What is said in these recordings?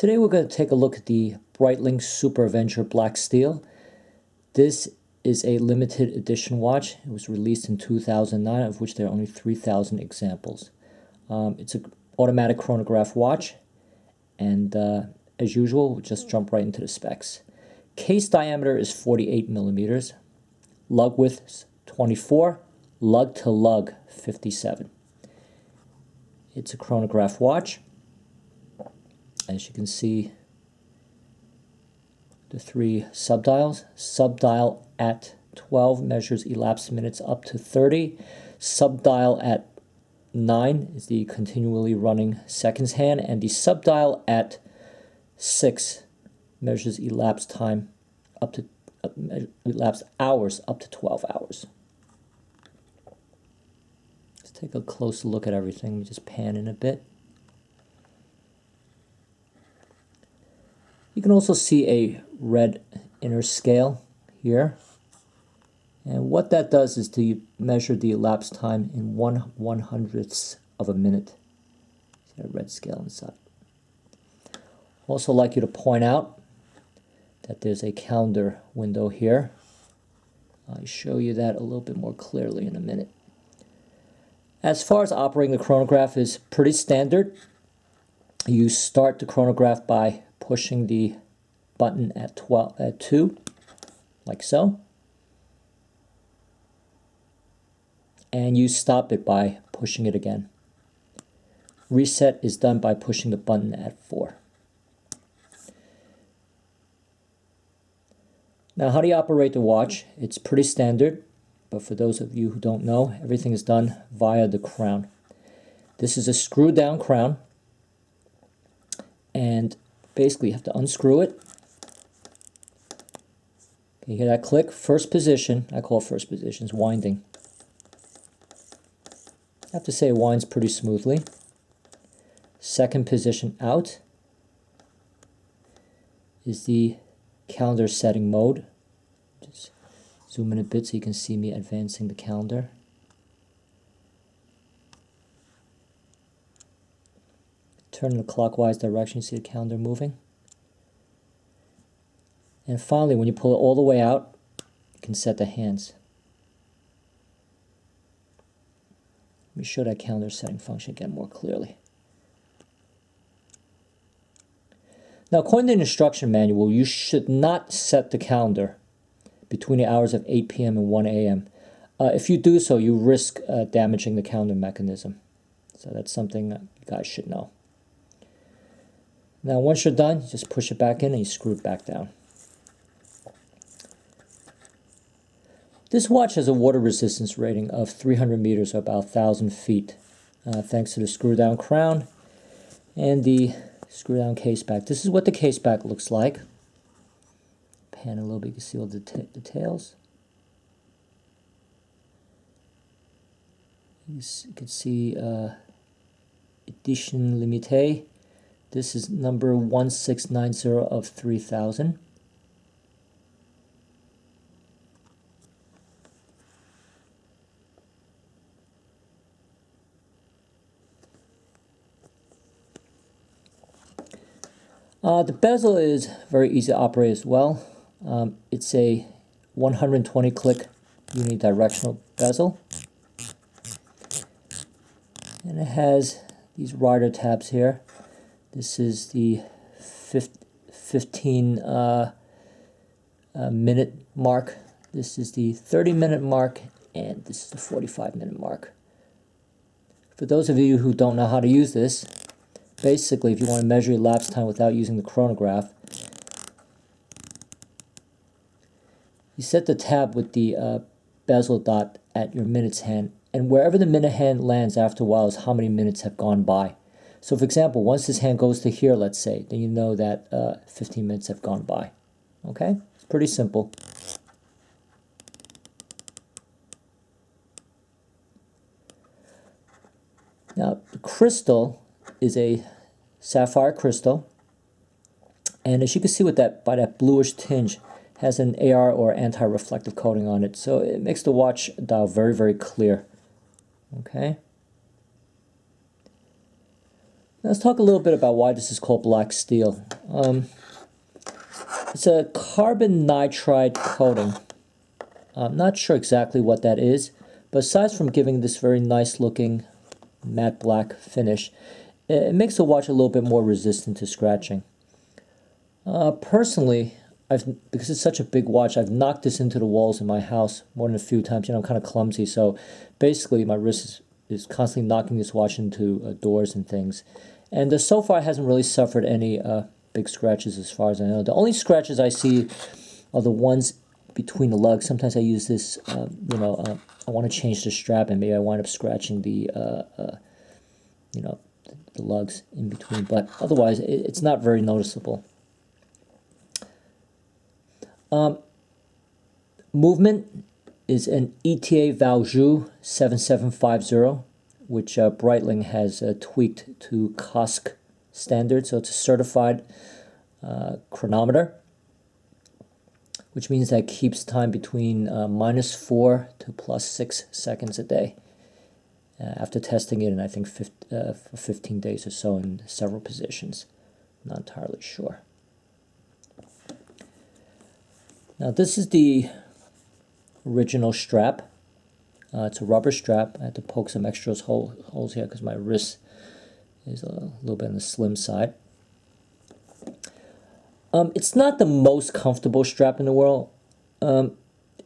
Today we're going to take a look at the Breitling Superavenger BlackSteel. This is a limited edition watch. It was released in 2009, of which there are only 3,000 examples. It's an automatic chronograph watch, and as usual, we'll just jump right into the specs. Case diameter is 48 millimeters, lug width is 24, lug to lug 57. It's a chronograph watch. As you can see, the three subdials. Subdial at 12 measures elapsed minutes up to 30. Subdial at 9 is the continually running seconds hand, and the subdial at 6 measures elapsed time up to elapsed hours up to 12 hours. Let's take a closer look at everything. We just pan in a bit. You can also see a red inner scale here, and what that does is to measure the elapsed time in 1/100th of a minute. See that red scale inside. Also like you to point out that there's a calendar window here. I'll show you that a little bit more clearly in a minute. As far as operating the chronograph is pretty standard. You start the chronograph by pushing the button at 2, like so. And you stop it by pushing it again. Reset is done by pushing the button at 4. Now, how do you operate the watch? It's pretty standard, but for those of you who don't know, everything is done via the crown. This is a screw down crown, and basically you have to unscrew it. You hear that click? First position, I call it first position, is winding. I have to say it winds pretty smoothly. Second position out is the calendar setting mode. Just zoom in a bit so you can see me advancing the calendar. Turn in the clockwise direction, you see the calendar moving. And finally, when you pull it all the way out, you can set the hands. Let me show that calendar setting function again more clearly. Now, according to the instruction manual, you should not set the calendar between the hours of 8 p.m. and 1 a.m. If you do so, you risk damaging the calendar mechanism. So that's something that you guys should know. Now, once you're done, just push it back in and you screw it back down. This watch has a water resistance rating of 300 meters, or about 1,000 feet, thanks to the screw down crown and the screw down case back. This is what the case back looks like. Pan a little bit, you can see all the details. You can see edition limitée. This is number 1690 of 3000. The bezel is very easy to operate as well. It's a 120 click unidirectional bezel. And it has these rider tabs here. This is the 15 minute mark. This is the 30-minute mark, and this is the 45-minute mark. For those of you who don't know how to use this, basically if you want to measure elapsed time without using the chronograph, you set the tab with the bezel dot at your minutes hand, and wherever the minute hand lands after a while is how many minutes have gone by. So for example, once this hand goes to here, let's say, then you know that 15 minutes have gone by. Okay? It's pretty simple. Now, the crystal is a sapphire crystal, and as you can see with that, by that bluish tinge, has an AR or anti-reflective coating on it, so it makes the watch dial very, very clear. Okay? Now let's talk a little bit about why this is called black steel. It's a carbon nitride coating. I'm not sure exactly what that is, but aside from giving this very nice looking matte black finish, it makes the watch a little bit more resistant to scratching. Personally, because it's such a big watch, I've knocked this into the walls in my house more than a few times. You know, I'm kind of clumsy, so basically my wrist is constantly knocking this watch into doors and things. And so far, it hasn't really suffered any big scratches as far as I know. The only scratches I see are the ones between the lugs. Sometimes I use this, I want to change the strap, and maybe I wind up scratching the lugs in between. But otherwise, it's not very noticeable. Movement is an ETA Valjoux 7750, which Breitling has tweaked to COSC standard. So it's a certified chronometer, which means that it keeps time between -4 to +6 seconds a day. After testing it in, I think, for 15 days or so in several positions. I'm not entirely sure. Now, this is the original strap. It's a rubber strap. I had to poke some extra holes here because my wrist is a little bit on the slim side. It's not the most comfortable strap in the world.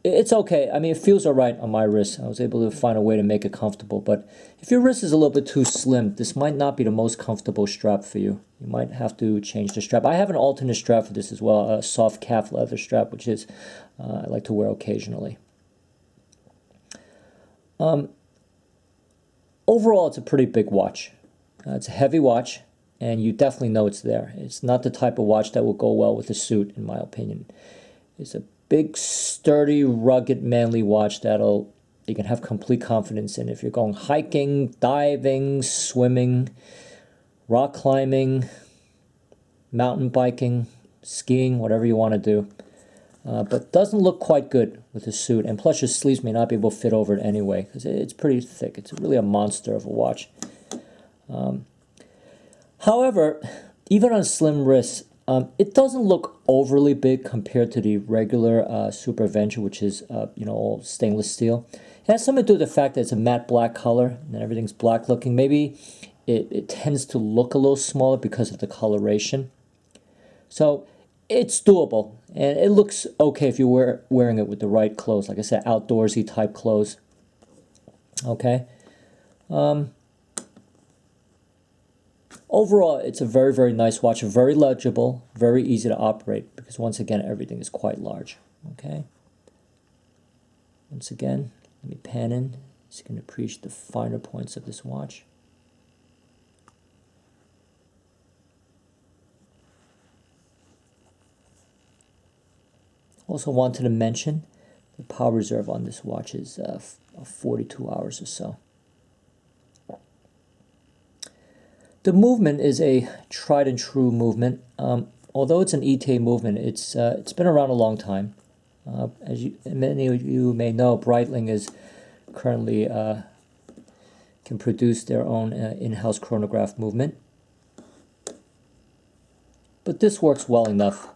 It's okay. I mean, it feels all right on my wrist. I was able to find a way to make it comfortable. But if your wrist is a little bit too slim, this might not be the most comfortable strap for you. You might have to change the strap. I have an alternate strap for this as well, a soft calf leather strap, which is I like to wear occasionally. Overall, it's a pretty big watch. It's a heavy watch, and you definitely know it's there. It's not the type of watch that will go well with a suit, in my opinion. It's a big, sturdy, rugged, manly watch that'll you can have complete confidence in if you're going hiking, diving, swimming, rock climbing, mountain biking, skiing, whatever you want to do. But doesn't look quite good with a suit, and plus your sleeves may not be able to fit over it anyway because it's pretty thick. It's really a monster of a watch. However, even on slim wrists, it doesn't look overly big compared to the regular Superavenger, which is all stainless steel. It has something to do with the fact that it's a matte black color and everything's black looking. Maybe it tends to look a little smaller because of the coloration. So it's doable, and it looks okay if you're wearing it with the right clothes. Like I said, outdoorsy type clothes. Okay. Overall, it's a very, very nice watch, very legible, very easy to operate, because once again, everything is quite large. Okay. Once again, let me pan in so you can appreciate the finer points of this watch. Also wanted to mention the power reserve on this watch is 42 hours or so. The movement is a tried and true movement. Although it's an ETA movement, it's been around a long time. As many of you may know, Breitling is currently can produce their own in-house chronograph movement. But this works well enough.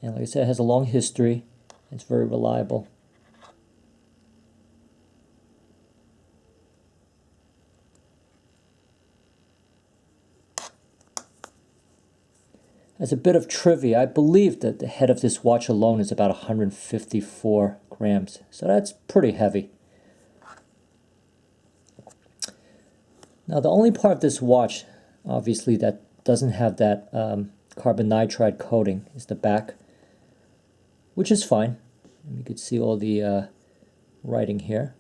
And like I said, it has a long history. It's very reliable. As a bit of trivia, I believe that the head of this watch alone is about 154 grams. So that's pretty heavy. Now, the only part of this watch, obviously, that doesn't have that carbon nitride coating is the back, which is fine. You can see all the writing here.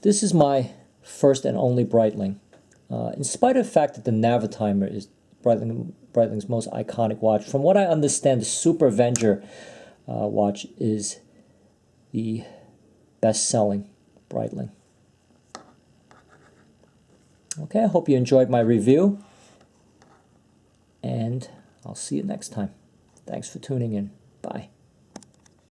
This is my first and only Breitling. In spite of the fact that the Navitimer is Breitling's most iconic watch, from what I understand, the Superavenger watch is the best-selling Breitling. Okay, I hope you enjoyed my review, and I'll see you next time. Thanks for tuning in. Bye.